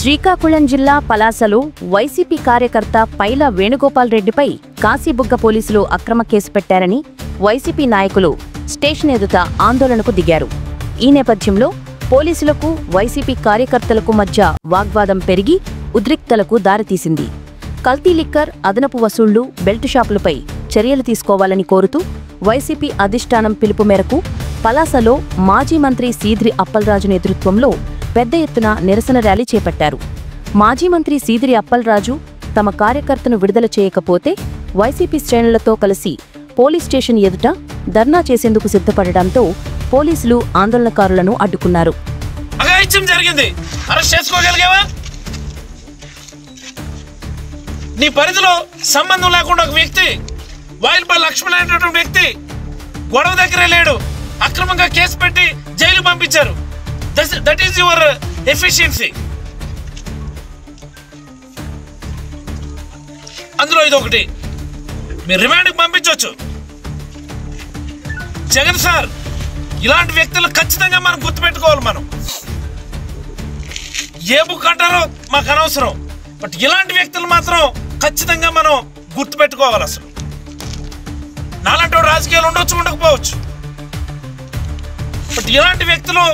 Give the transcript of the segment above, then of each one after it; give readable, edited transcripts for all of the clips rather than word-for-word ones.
శ్రీకాకుళం జిల్లా పలాసలో వైసీపీ కార్యకర్త పైల వేణుగోపాల్ రెడ్డిపై కాశీబుగ్గ పోలీసులు అక్రమ కేసు పెట్టారని వైసీపీ నాయకులు స్టేషన్ ఎదుట ఆందోళనకు దిగారు. ఈ నేపథ్యంలో పోలీసులకు వైసీపీ కార్యకర్తలకు మధ్య వాగ్వాదం పెరిగి ఉద్రిక్తలకు దారితీసింది. కల్తీ లిక్కర్, అదనపు వసూళ్లు, బెల్ట్ షాపులపై చర్యలు తీసుకోవాలని కోరుతూ వైసీపీ అధిష్టానం పిలుపు మేరకు పలాసలో మాజీ మంత్రి సీదిరి అప్పలరాజు నేతృత్వంలో పెద్ద ఎత్తున నిరసన ర్యాలీ చేపట్టారు. మాజీ మంత్రి సీదిరి అప్పలరాజు తమ కార్యకర్తను విడుదల చేయకపోతే వైసీపీ శ్రేణులతో కలిసి పోలీస్ స్టేషన్ ఎదుట ధర్నా చేసేందుకు సిద్ధపడడంతో పోలీసులు ఆందోళనకారులను అడ్డుకున్నారు. నీ పరిధిలో సంబంధం లేకుండా ఒక వ్యక్తి, వాయిల్పల్లి లక్ష్మణ్ అనేటువంటి వ్యక్తి గొడవ దగ్గరే లేడు, అక్రమంగా కేసు పెట్టి జైలు పంపించారు. That is your efficiency. అందులో ఇది ఒకటి, మీరు రిమాండ్కి పంపించవచ్చు. జగన్ సార్, ఇలాంటి వ్యక్తులు ఖచ్చితంగా మనం గుర్తుపెట్టుకోవాలి. మనం ఏ బుక్ అంటారో మాకు అనవసరం, బట్ ఇలాంటి వ్యక్తులు మాత్రం ఖచ్చితంగా మనం గుర్తుపెట్టుకోవాలి. అసలు నాలాంటి రాజకీయాలు ఉండొచ్చు, ఉండకపోవచ్చు, బట్ ఇలాంటి వ్యక్తులు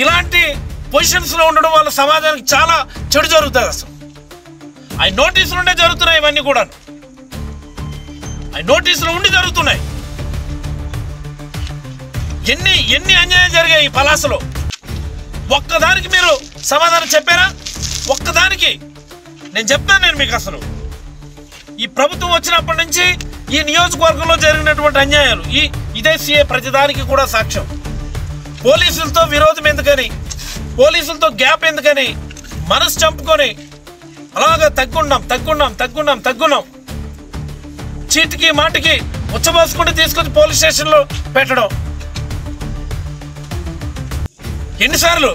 ఇలాంటి పొజిషన్స్ లో ఉండడం వల్ల సమాజానికి చాలా చెడు జరుగుతుంది. అసలు ఆ నోటీసులు ఉండే జరుగుతున్నాయి, ఇవన్నీ కూడా ఆ నోటీసులు ఉండి జరుగుతున్నాయి. ఎన్ని అన్యాయం జరిగాయి ఈ పలాసలో. ఒక్కదానికి మీరు సమాధానం చెప్పారా? ఒక్కదానికి నేను చెప్తాను. నేను మీకు అసలు ఈ ప్రభుత్వం వచ్చినప్పటి నుంచి ఈ నియోజకవర్గంలో జరిగినటువంటి అన్యాయాలు, ఇదే సీఏ ప్రతిదానికి కూడా సాక్ష్యం. పోలీసులతో విరోధం ఎందుకని, పోలీసులతో గ్యాప్ ఎందుకని మనసు చంపుకొని అలాగా తగ్గున్నాం చీటికి మాటికి ఉచ్చబోసుకుంటూ తీసుకొచ్చి పోలీస్ స్టేషన్లో పెట్టడం. ఎన్నిసార్లు